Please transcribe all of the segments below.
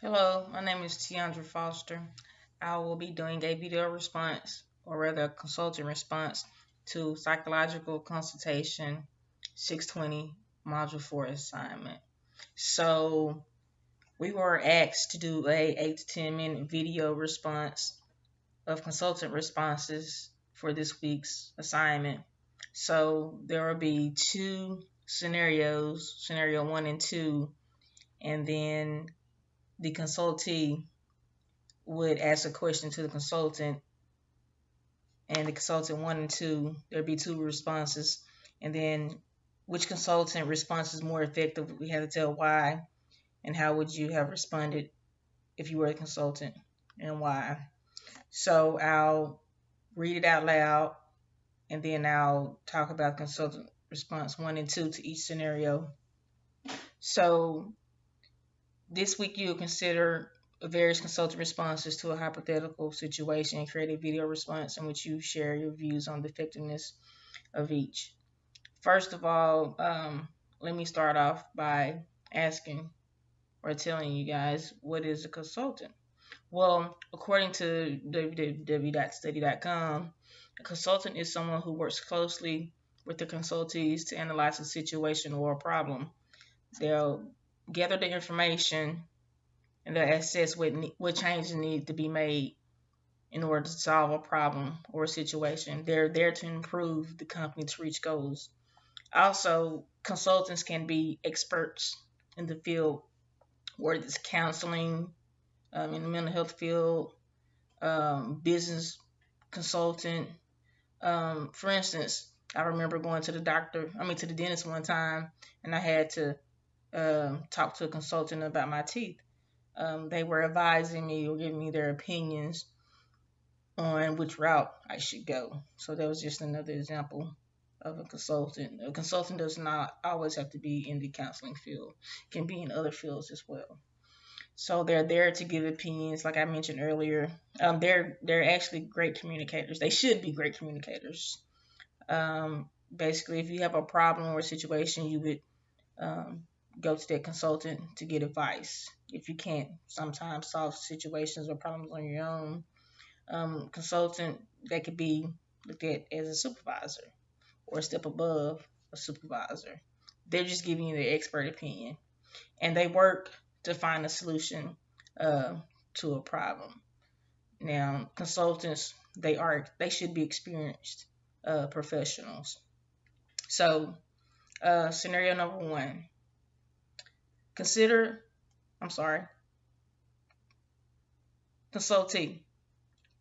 Hello, my name is Tiandra Foster. I will be doing a video response, or rather a consulting response, to Psychological Consultation 620 Module 4 assignment. So we were asked to do a 8 to 10 minute video response of consultant responses for this week's assignment. So there will be two scenarios, scenario 1 and 2, and then the consultee would ask a question to the consultant, and the consultant 1 and 2, there'd be two responses, and then which consultant response is more effective, we had to tell why, and how would you have responded if you were a consultant, and why. So I'll read it out loud, and then I'll talk about consultant response 1 and 2 to each scenario. So this week you'll consider various consultant responses to a hypothetical situation and create a video response in which you share your views on the effectiveness of each. First of all, let me start off by asking or telling you guys, what is a consultant? Well, according to www.study.com, a consultant is someone who works closely with the consultees to analyze a situation or a problem. They'll gather the information and they'll assess what changes need to be made in order to solve a problem or a situation. They're there to improve the company to reach goals. Also, consultants can be experts in the field, whether it's counseling, in the mental health field, business consultant. For instance, I remember going to the dentist one time, and I had to talk to a consultant about my teeth. They were advising me or giving me their opinions on which route I should go. So that was just another example of a consultant. A consultant does not always have to be in the counseling field; it can be in other fields as well. So they're there to give opinions, like I mentioned earlier. They're actually great communicators. They should be great communicators. Basically, if you have a problem or a situation, you would um, go to that consultant to get advice. If you can't sometimes solve situations or problems on your own, consultant that could be looked at as a supervisor or a step above a supervisor. They're just giving you the expert opinion, and they work to find a solution uh, to a problem. Now, consultants they should be experienced professionals. So, scenario number one: consider. I'm sorry. Consultee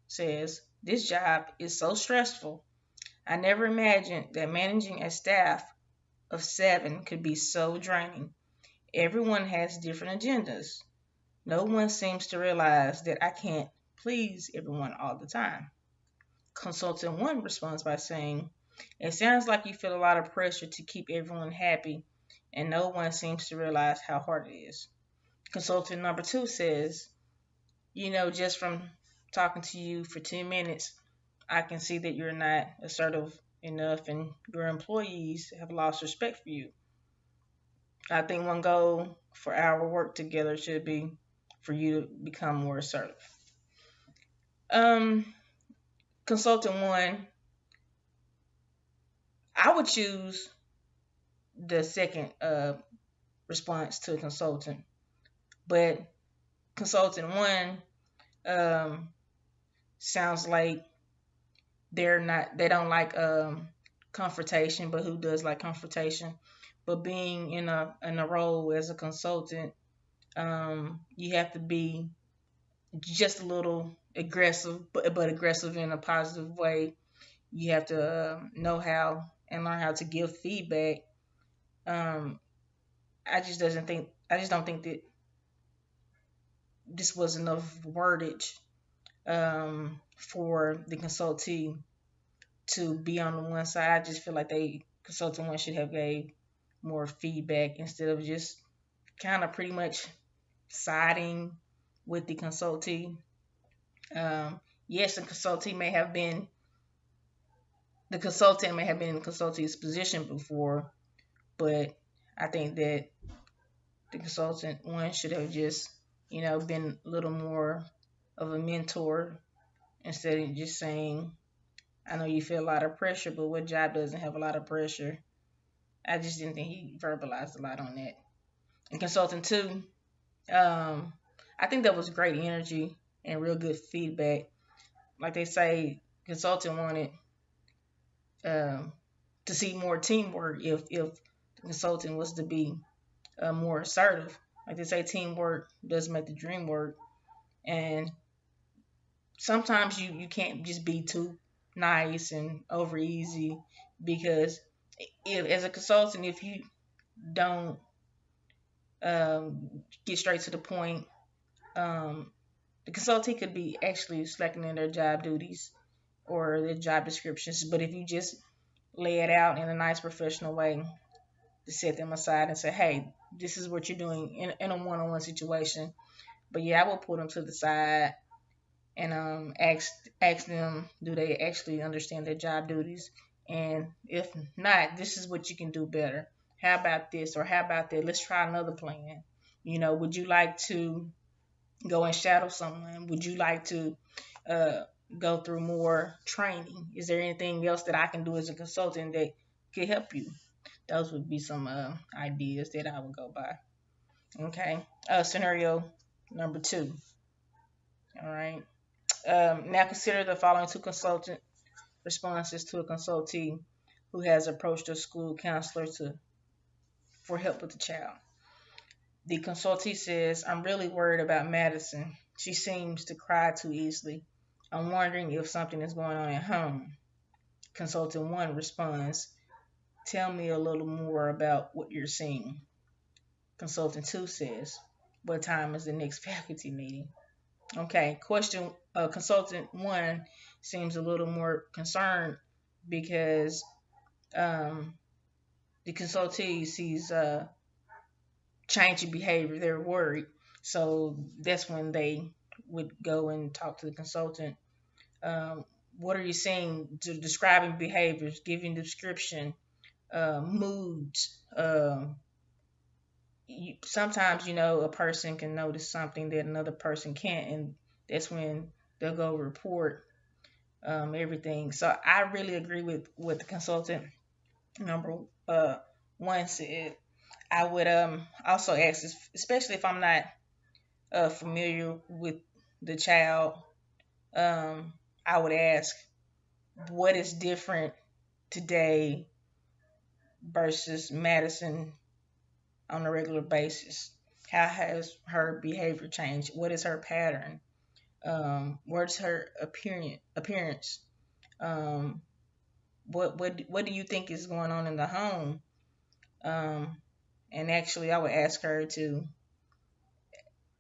says this job is so stressful. I never imagined that managing a staff of 7 could be so draining. Everyone has different agendas. No one seems to realize that I can't please everyone all the time. Consultant 1 responds by saying, it sounds like you feel a lot of pressure to keep everyone happy, and no one seems to realize how hard it is. Consultant number 2 says, just from talking to you for 10 minutes, I can see that you're not assertive enough and your employees have lost respect for you. I think one goal for our work together should be for you to become more assertive. Um, Consultant 1, I would choose the second response to a consultant, but consultant 1 um, sounds like they don't like confrontation, but who does like confrontation? But being in a role as a consultant, you have to be just a little aggressive, but aggressive in a positive way. You have to know how and learn how to give feedback. Um, I just don't think that this was enough wordage for the consultee to be on the one side. I just feel like they consultant 1 should have gave more feedback instead of just kind of pretty much siding with the consultee. Yes, the consultant may have been in the consultee's position before, but I think that the consultant 1 should have just been a little more of a mentor instead of just saying, I know you feel a lot of pressure, but what job doesn't have a lot of pressure? I just didn't think he verbalized a lot on that. And consulting too, I think that was great energy and real good feedback. Like they say, consultant wanted um, to see more teamwork if the consultant was to be more assertive. Like they say, teamwork does make the dream work. And sometimes you can't just be too nice and over easy, because if as a consultant, if you don't get straight to the point, um, the consultant could be actually slacking in their job duties or their job descriptions. But if you just lay it out in a nice professional way to set them aside and say, hey, this is what you're doing in a one-on-one situation. But yeah, I will put them to the side and ask them, do they actually understand their job duties? And if not, this is what you can do better. How about this, or how about that? Let's try another plan. Would you like to go and shadow someone? Would you like to uh, go through more training? Is there anything else that I can do as a consultant that could help you? Those would be some ideas that I would go by. Okay. Scenario number 2. All right. Now consider the following 2 consultant responses to a consultee who has approached a school counselor for help with the child. The consultee says, I'm really worried about Madison. She seems to cry too easily. I'm wondering if something is going on at home. Consultant 1 responds, tell me a little more about what you're seeing. Consultant 2 says, what time is the next faculty meeting? Okay, consultant 1 seems a little more concerned because the consultee sees changing behavior. They're worried. So that's when they would go and talk to the consultant. What are you seeing? Describing behaviors, giving description, moods. Sometimes, a person can notice something that another person can't, and that's when they'll go report everything. So I really agree with what the consultant number 1 said. I would also ask, especially if I'm not familiar with the child, I would ask, what is different today versus Madison on a regular basis? How has her behavior changed? What is her pattern? What's her appearance? Um, what do you think is going on in the home? And actually, I would ask her to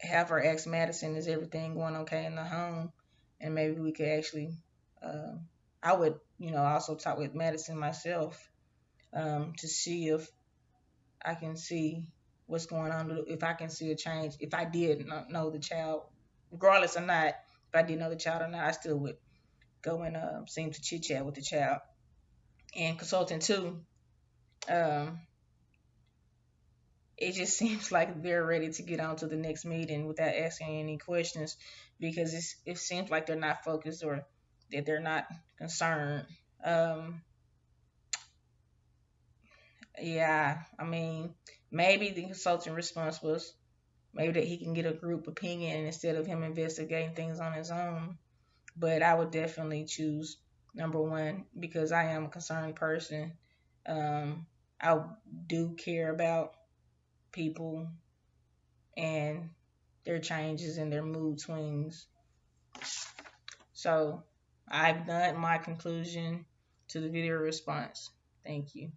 have her ask Madison, is everything going okay in the home? And maybe we could actually, I would, also talk with Madison myself to see if I can see what's going on, if I can see a change. If I did not know the child, regardless or not, if I did know the child or not, I still would go and seem to chit chat with the child. And consultant 2, um, it just seems like they're ready to get on to the next meeting without asking any questions, because it seems like they're not focused, or that they're not concerned. Yeah, I mean, maybe the consultant response was maybe that he can get a group opinion instead of him investigating things on his own. But I would definitely choose number 1 because I am a concerned person. I do care about people and their changes and their mood swings. So I've done my conclusion to the video response. Thank you.